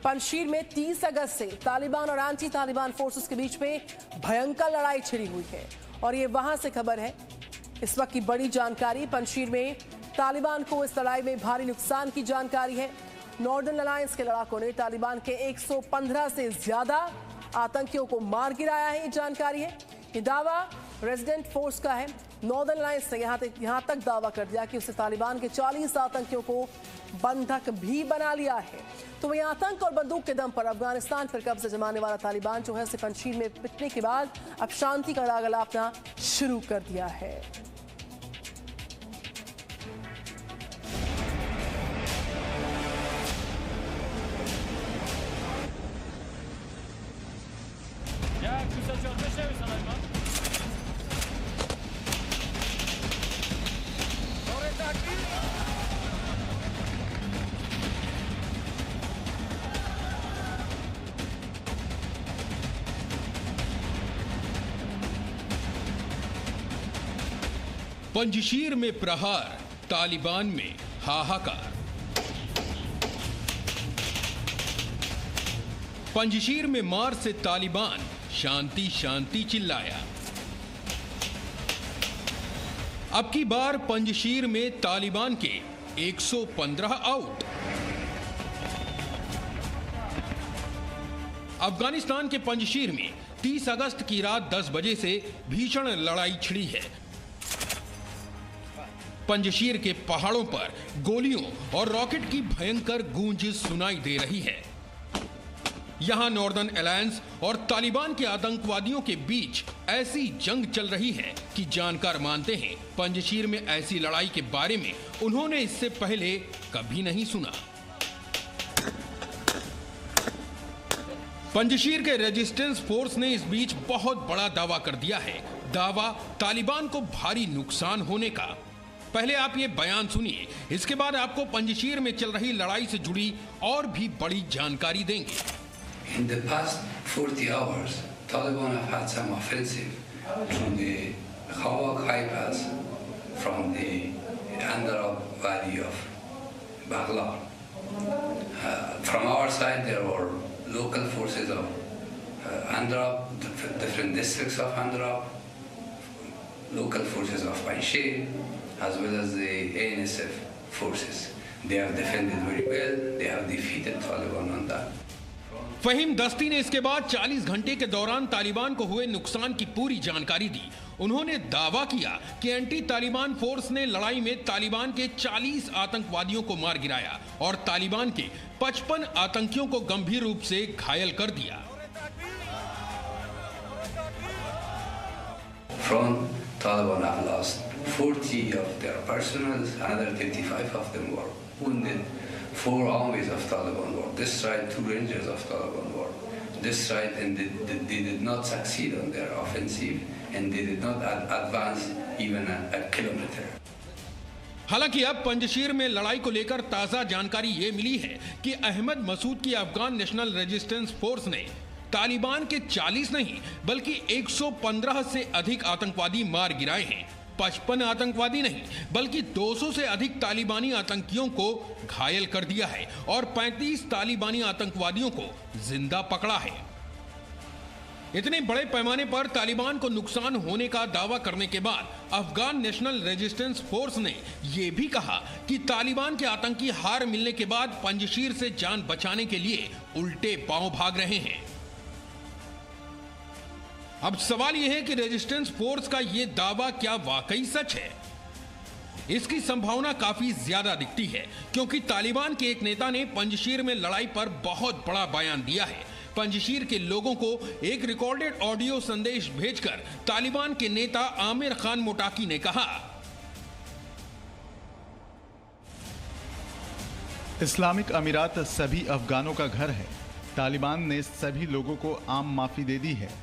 पंजशीर में 30 अगस्त से तालिबान और एंटी तालिबान फोर्सेस के बीच में भयंकर लड़ाई छिड़ी हुई है और ये वहां से खबर है। इस वक्त की बड़ी जानकारी, पंजशीर में तालिबान को इस लड़ाई में भारी नुकसान की जानकारी है। नॉर्दर्न अलायंस के लड़ाकों ने तालिबान के 115 से ज्यादा आतंकियों को मार गिराया है, ये जानकारी है। ये दावा रेजिडेंट फोर्स का है। नॉर्दर्न अलायंस ने यहां तक दावा कर दिया कि उसने तालिबान के 40 आतंकियों को बंधक भी बना लिया है। तो वही आतंक और बंदूक के दम पर अफगानिस्तान पर कब्जा जमाने वाला तालिबान जो है पंजशीर में पिटने के बाद अब शांति का राग अलापना शुरू कर दिया है। पंजशीर में प्रहार, तालिबान में हाहाकार। पंजशीर में मार से तालिबान शांति शांति चिल्लाया। अब की बार पंजशीर में तालिबान के 115 आउट। अफगानिस्तान के पंजशीर में 30 अगस्त की रात 10 बजे से भीषण लड़ाई छिड़ी है। पंजशीर के पहाड़ों पर गोलियों और रॉकेट की भयंकर गूंज सुनाई दे रही है। यहां नॉर्दर्न अलायंस और तालिबान के आतंकवादियों के बीच ऐसी जंग चल रही है कि जानकार मानते हैं पंजशीर में ऐसी लड़ाई के बारे में उन्होंने इससे पहले कभी नहीं सुना। पंजशीर के रेजिस्टेंस फोर्स ने इस बीच बहुत बड़ा दावा कर दिया है। दावा तालिबान को भारी नुकसान होने का। पहले आप ये बयान सुनिए, इसके बाद आपको पंजशीर में चल रही लड़ाई से जुड़ी और भी बड़ी जानकारी देंगे। In the past 40 hours, Taliban have had some offensive through the Khawak High Pass from the Andarab Valley of Baghlan. From our side, there were local forces of Andarab, different districts of Andarab, local forces of Panjshir, as well as the ANSF forces. They have defended very well. They have defeated Taliban on that. Faheem दस्ती ने इसके बाद 40 घंटे के दौरान तालिबान को हुए नुकसान की पूरी जानकारी दी। उन्होंने दावा किया कि एंटी तालिबान फोर्स ने लड़ाई में तालिबान के 40 आतंकवादियों को मार गिराया और तालिबान के 55 आतंकियों को गंभीर रूप से घायल कर दिया। From Taliban have lost 40 of their personnel, another 35 of them were wounded. 4 armies of Taliban were destroyed, 2 rangers of Taliban were destroyed, and they did not succeed on their offensive, and they did not advance even a kilometer. हालांकि अब पंजशीर में लड़ाई को लेकर ताजा जानकारी ये मिली है कि अहमद मसूद की अफगान नेशनल रेजिस्टेंस फोर्स ने तालिबान के 40 नहीं बल्कि 115 से अधिक आतंकवादी मार गिराए हैं। 55 आतंकवादी नहीं बल्कि 200 से अधिक तालिबानी आतंकियों को घायल कर दिया है और 35 तालिबानी आतंकवादियों को जिंदा पकड़ा है। इतने बड़े पैमाने पर तालिबान को नुकसान होने का दावा करने के बाद अफगान नेशनल रेजिस्टेंस फोर्स ने यह भी कहा कि तालिबान के आतंकी हार मिलने के बाद पंजशीर से जान बचाने के लिए उल्टे पांव भाग रहे हैं। अब सवाल यह है कि रेजिस्टेंस फोर्स का यह दावा क्या वाकई सच है? इसकी संभावना काफी ज्यादा दिखती है क्योंकि तालिबान के एक नेता ने पंजशीर में लड़ाई पर बहुत बड़ा बयान दिया है। पंजशीर के लोगों को एक रिकॉर्डेड ऑडियो संदेश भेजकर तालिबान के नेता आमिर खान मोटाकी ने कहा, इस्लामिक अमीरात सभी अफगानों का घर है। तालिबान ने सभी लोगों को आम माफी दे दी है।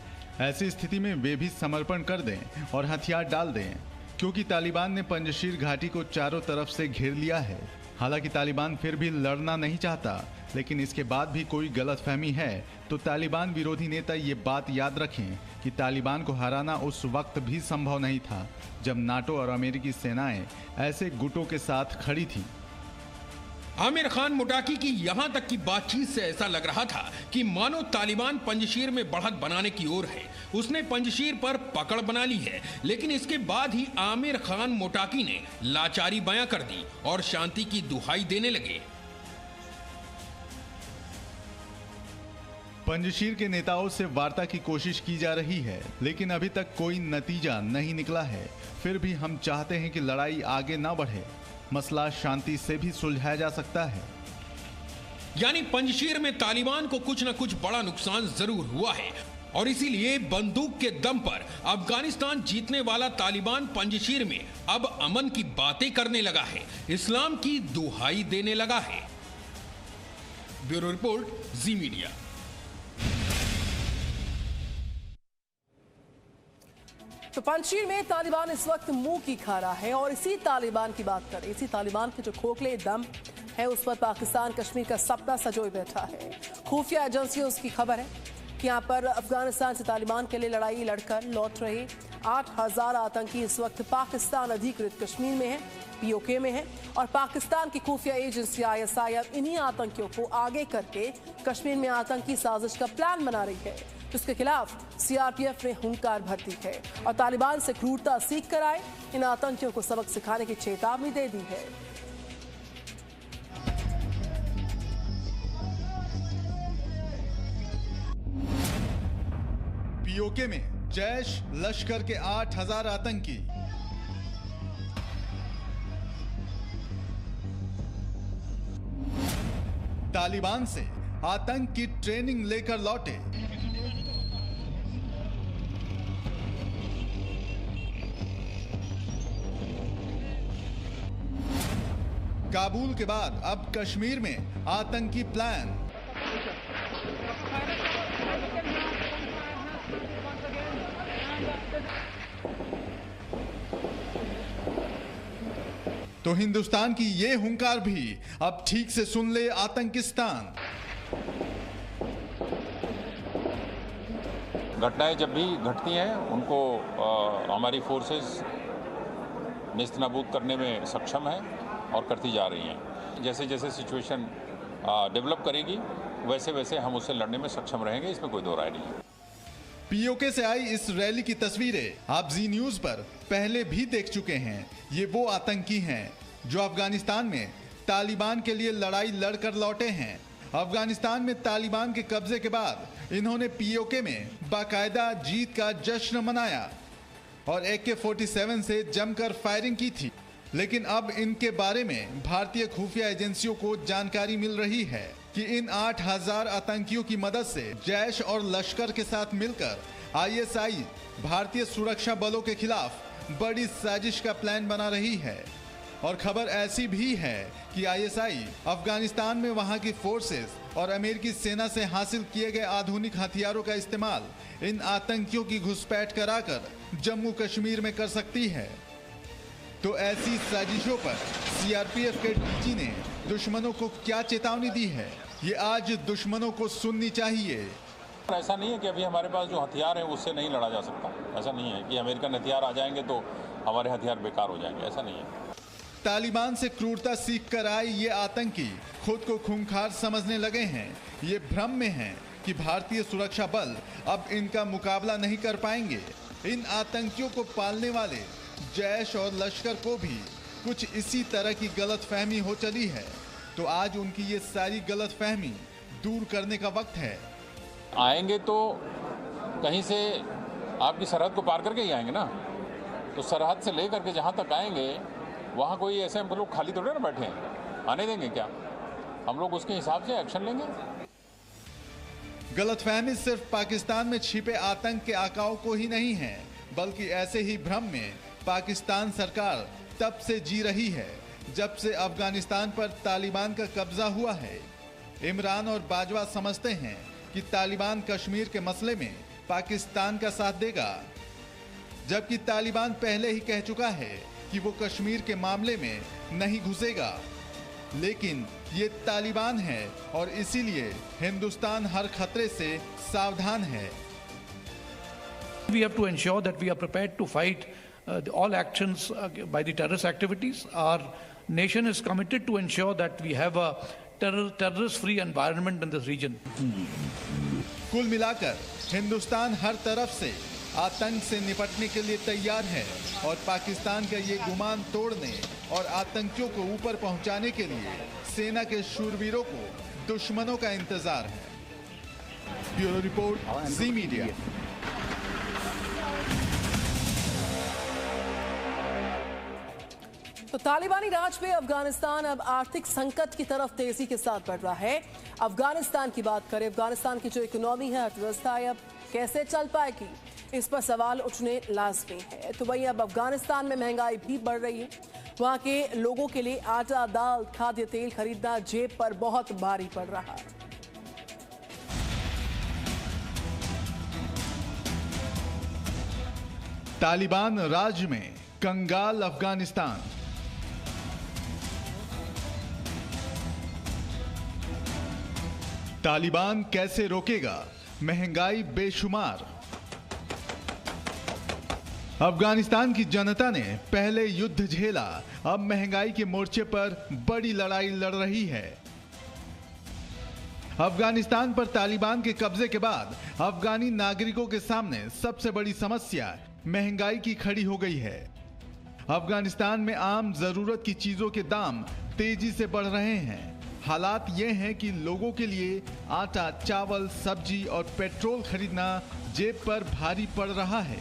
ऐसी स्थिति में वे भी समर्पण कर दें और हथियार डाल दें क्योंकि तालिबान ने पंजशीर घाटी को चारों तरफ से घेर लिया है। हालांकि तालिबान फिर भी लड़ना नहीं चाहता, लेकिन इसके बाद भी कोई गलतफहमी है तो तालिबान विरोधी नेता ये बात याद रखें कि तालिबान को हराना उस वक्त भी संभव नहीं था जब नाटो और अमेरिकी सेनाएं ऐसे गुटों के साथ खड़ी थी। आमिर खान मुटाकी की यहां तक की बातचीत से ऐसा लग रहा था कि मानो तालिबान पंजशीर में बढ़त बनाने की ओर है। उसने पंजशीर पर पकड़ बना ली है, लेकिन इसके बाद ही आमिर खान मुटाकी ने लाचारी बयां कर दी और शांति की दुहाई देने लगे। पंजशीर के नेताओं से वार्ता की कोशिश की जा रही है, लेकिन अभी तक कोई नतीजा नहीं निकला है। फिर भी हम चाहते हैं कि लड़ाई आगे ना बढ़े। मसला शांति से भी सुलझाया जा सकता है। यानी पंजशीर में तालिबान को कुछ न कुछ बड़ा नुकसान जरूर हुआ है और इसीलिए बंदूक के दम पर अफगानिस्तान जीतने वाला तालिबान पंजशीर में अब अमन की बातें करने लगा है, इस्लाम की दुहाई देने लगा है। ब्यूरो रिपोर्ट, जी मीडिया। तो पंजशीर में तालिबान इस वक्त मुंह की खा रहा है और इसी तालिबान की बात करें। इसी तालिबान के जो खोखले दम है उस पर पाकिस्तान कश्मीर का सपना सजोए बैठा है। खुफिया एजेंसियों की खबर है कि यहाँ पर अफगानिस्तान से तालिबान के लिए लड़ाई लड़कर लौट रहे 8000 आतंकी इस वक्त पाकिस्तान अधिकृत कश्मीर में है, पीओके में है और पाकिस्तान की खुफिया एजेंसी ISI अब इन्हीं आतंकियों को आगे करके कश्मीर में आतंकी साजिश का प्लान बना रही है, जिसके खिलाफ CRPF ने हुंकार भर दी है और तालिबान से क्रूरता सीख कर आए इन आतंकियों को सबक सिखाने की चेतावनी दे दी है। पीओके में जैश लश्कर के 8000 आतंकी। तालिबान से आतंक की ट्रेनिंग लेकर लौटे। काबुल के बाद अब कश्मीर में आतंकी प्लान। तो हिंदुस्तान की ये हुंकार भी अब ठीक से सुन ले आतंकिस्तान। घटनाएं जब भी घटती हैं उनको हमारी फोर्सेस नेस्तनाबूद करने में सक्षम है और करती जा रही हैं। जैसे जैसे सिचुएशन डेवलप करेगी वैसे वैसे हम उससे लड़ने में सक्षम रहेंगे, इसमें कोई दो राय नहीं है। पीओके से आई इस रैली की तस्वीरें आप जी न्यूज पर पहले भी देख चुके हैं। ये वो आतंकी हैं जो अफगानिस्तान में तालिबान के लिए लड़ाई लड़कर लौटे हैं। अफगानिस्तान में तालिबान के कब्जे के बाद इन्होंने पीओके में बाकायदा जीत का जश्न मनाया और AK-47 से जमकर फायरिंग की थी। लेकिन अब इनके बारे में भारतीय खुफिया एजेंसियों को जानकारी मिल रही है कि इन 8000 आतंकियों की मदद से जैश और लश्कर के साथ मिलकर ISI भारतीय सुरक्षा बलों के खिलाफ बड़ी साजिश का प्लान बना रही है। और खबर ऐसी भी है कि ISI अफगानिस्तान में वहां की फोर्सेस और अमेरिकी सेना से हासिल किए गए आधुनिक हथियारों का इस्तेमाल इन आतंकियों की घुसपैठ कराकर जम्मू कश्मीर में कर सकती है। तो ऐसी साजिशों पर CRPF के DG ने दुश्मनों को क्या चेतावनी दी है, ये आज दुश्मनों को सुननी चाहिए। ऐसा नहीं है कि अभी हमारे पास जो हथियार है उससे नहीं लड़ा जा सकता। ऐसा नहीं है कि अमेरिकन हथियार आ जाएंगे तो हमारे हथियार बेकार हो जाएंगे, ऐसा नहीं है। तालिबान से क्रूरता सीख कर आए ये आतंकी खुद को खूंखार समझने लगे हैं। ये भ्रम में हैं कि भारतीय सुरक्षा बल अब इनका मुकाबला नहीं कर पाएंगे। इन आतंकियों को पालने वाले जैश और लश्कर को भी कुछ इसी तरह की गलतफहमी हो चली है। तो आज उनकी ये सारी गलतफहमी दूर करने का वक्त है। आएंगे तो कहीं से आपकी सरहद को पार करके ही आएंगे ना, तो सरहद से लेकर के जहाँ तक आएंगे वहाँ कोई ऐसे हम लोग खाली थोड़े ना बैठे हैं, आने देंगे क्या? हम लोग उसके हिसाब से एक्शन लेंगे। गलतफहमी सिर्फ पाकिस्तान में छिपे आतंक के आकाओं को ही नहीं है, बल्कि ऐसे ही भ्रम में पाकिस्तान सरकार तब से जी रही है जब से अफगानिस्तान पर तालिबान का कब्जा हुआ है। इमरान और बाजवा समझते हैं कि तालिबान कश्मीर के मसले में पाकिस्तान का साथ देगा, जबकि तालिबान पहले ही कह चुका है कि वो कश्मीर के मामले में नहीं घुसेगा। लेकिन ये तालिबान है और इसीलिए हिंदुस्तान हर खतरे से सावधान है। We have to ensure that we are prepared to fight all actions by the terrorist activities. Our nation is committed to ensure that we have a terrorist-free environment in this region. कुल मिलाकर हिंदुस्तान हर तरफ से आतंक से निपटने के लिए तैयार है और पाकिस्तान का ये गुमान तोड़ने और आतंकियों को ऊपर पहुंचाने के लिए सेना के शूरवीरों को दुश्मनों का इंतजार है। ब्यूरो रिपोर्ट, जी मीडिया। तो तालिबानी राज पे अफगानिस्तान अब आर्थिक संकट की तरफ तेजी के साथ बढ़ रहा है। अफगानिस्तान की बात करें, अफगानिस्तान की जो इकोनॉमी है, अर्थव्यवस्था है, अब कैसे चल पाएगी, इस पर सवाल उठने लाजमी है। तो वहीं अब अफगानिस्तान में महंगाई भी बढ़ रही है। वहां के लोगों के लिए आटा, दाल, खाद्य तेल खरीदना जेब पर बहुत भारी पड़ रहा है। तालिबान राज में कंगाल अफगानिस्तान। तालिबान कैसे रोकेगा महंगाई बेशुमार। अफगानिस्तान की जनता ने पहले युद्ध झेला, अब महंगाई के मोर्चे पर बड़ी लड़ाई लड़ रही है। अफगानिस्तान पर तालिबान के कब्जे के बाद अफगानी नागरिकों के सामने सबसे बड़ी समस्या महंगाई की खड़ी हो गई है। अफगानिस्तान में आम जरूरत की चीजों के दाम तेजी से बढ़ रहे हैं। हालात ये हैं कि लोगों के लिए आटा, चावल, सब्जी और पेट्रोल खरीदना जेब पर भारी पड़ रहा है।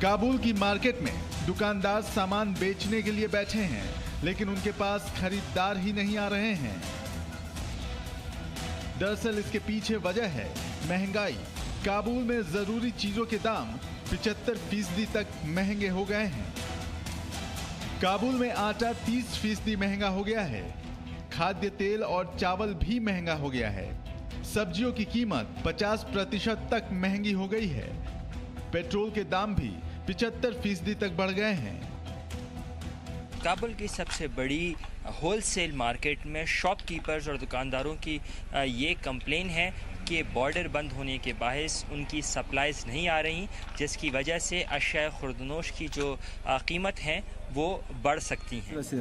काबुल की मार्केट में दुकानदार सामान बेचने के लिए बैठे हैं, लेकिन उनके पास खरीदार ही नहीं आ रहे हैं। दरअसल इसके पीछे वजह है महंगाई। काबुल में जरूरी चीजों के दाम 75% तक महंगे हो गए हैं। काबुल में आटा 30% महंगा हो गया है। खाद्य तेल और चावल भी महंगा हो गया है। सब्जियों की कीमत 50% तक महंगी हो गई है। पेट्रोल के दाम भी 75% तक बढ़ गए हैं। काबुल की सबसे बड़ी होलसेल मार्केट में शॉपकीपर्स और दुकानदारों की ये कंप्लेन है कि बॉर्डर बंद होने के बायस उनकी सप्लाईज नहीं आ रही, जिसकी वजह से अशिया खुर्दनोश की जो कीमत है वो बढ़ सकती हैं।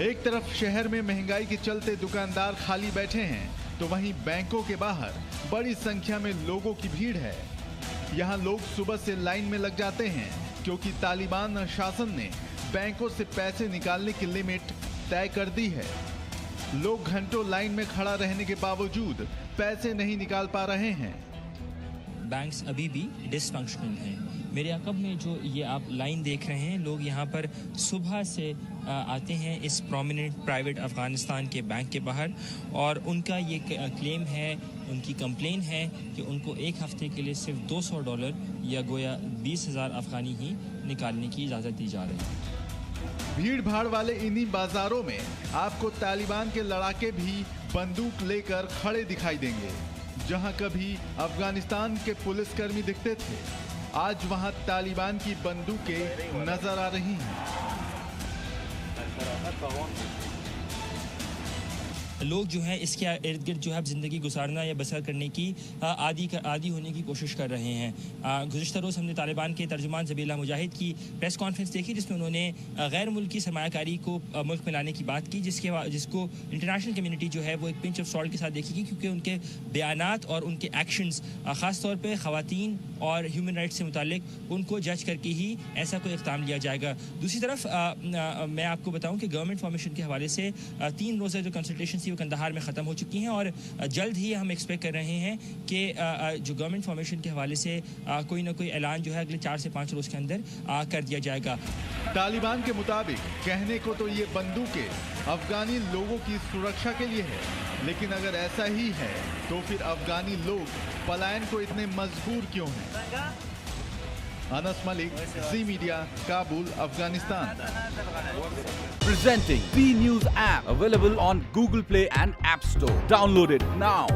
एक तरफ शहर में महंगाई के चलते दुकानदार खाली बैठे हैं, तो वहीं बैंकों के बाहर बड़ी संख्या में लोगों की भीड़ है। यहाँ लोग सुबह से लाइन में लग जाते हैं क्योंकि तालिबान शासन ने बैंकों से पैसे निकालने की लिमिट तय कर दी है। लोग घंटों लाइन में खड़ा रहने के बावजूद पैसे नहीं निकाल पा रहे हैं। बैंक्स अभी भी डिसफंक्शनल हैं। मेरे अकब में जो ये आप लाइन देख रहे हैं, लोग यहाँ पर सुबह से आते हैं इस प्रोमिनेंट प्राइवेट अफगानिस्तान के बैंक के बाहर, और उनका ये क्लेम है, उनकी कंप्लेन है कि उनको एक हफ्ते के लिए सिर्फ $200 या गोया 20,000 अफगानी ही निकालने की इजाज़त दी जा रही है। भीड़ भाड़ वाले इन्हीं बाजारों में आपको तालिबान के लड़ाके भी बंदूक लेकर खड़े दिखाई देंगे। जहां कभी अफगानिस्तान के पुलिसकर्मी दिखते थे, आज वहां तालिबान की बंदूकें नजर आ रही हैं। लोग जो है इसके इर्द गिर्द जो है ज़िंदगी गुजारना या बसर करने की आदी होने की कोशिश कर रहे हैं। गुज़िश्ता रोज़ हमने तालिबान के तर्जुमान ज़बीला मुजाहिद की प्रेस कॉन्फ्रेंस देखी, जिसमें उन्होंने गैर मुल्की सरमायाकारी को मुल्क में लाने की बात की, जिसको इंटरनेशनल कम्युनिटी जो है वो एक पिंच ऑफ सॉल्ट के साथ देखेगी, क्योंकि उनके बयानात और उनके एक्शंस ख़ास तौर पर ख़वातीन और ह्यूमन राइट्स से मुतालिक उनको जज करके ही ऐसा कोई इक़दाम लिया जाएगा। दूसरी तरफ मैं आपको बताऊँ कि गवर्नमेंट फॉर्मेशन के हवाले से 3 रोज़ा जो कंसल्टेशन कंदहार में ख़त्म हो चुकी हैं, और जल्द ही हम एक्सपेक्ट कर रहे हैं कि जो गवर्नमेंट फॉर्मेशन के हवाले से कोई ना कोई ऐलान जो है अगले 4 से 5 रोज़ के अंदर कर दिया जाएगा। तालिबान के मुताबिक कहने को तो ये बंदूकें अफगानी लोगों की सुरक्षा के लिए है, लेकिन अगर ऐसा ही है तो फिर अफगानी लोग पलायन को इतने मजबूर क्यों हैं? Anas Malik, Zee media, Kabul, Afghanistan. Presenting B News app, available on Google Play and App Store. Download it now.